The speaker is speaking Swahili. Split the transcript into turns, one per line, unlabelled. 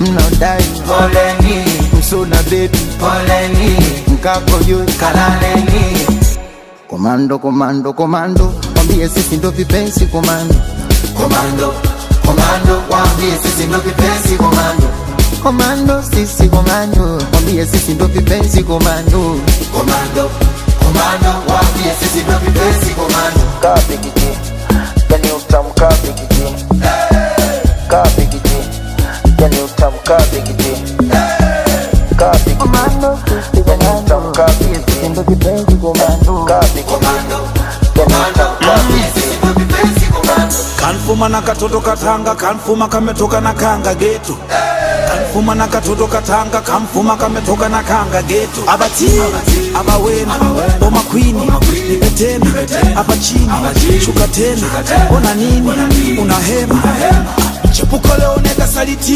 mnodai
poleni,
msuna baby
poleni,
mkako yu
kalaleni.
Komando, komando, komando, wambie sisi ndo vipenzi komando.
Komando, komando, wambie sisi ndo vipenzi komando.
Komando, sisi komando, wambie sisi ndo vipenzi komando.
Komando, komando, wambie sisi ndo vipenzi komando.
Kabigiji, yani utamu kabigiji. Kabigiji, yani utamu kabigiji. Kabigiji, komando, yani utamu kabigiji. Ndo vipenzi komando. Kabigiji,
Komando, komando, wambie sisi ndo vipenzi komando.
Kanfuma na katoto katanga, kanfuma kametoka na kanga geto. Kanfuma na katoto katanga, kanfuma kametoka na kanga geto. Abati, abawena, oma kwini, nipe tena, hapa chini, shuka tena. Ona nini, unahema, chepuko leo neka saliti.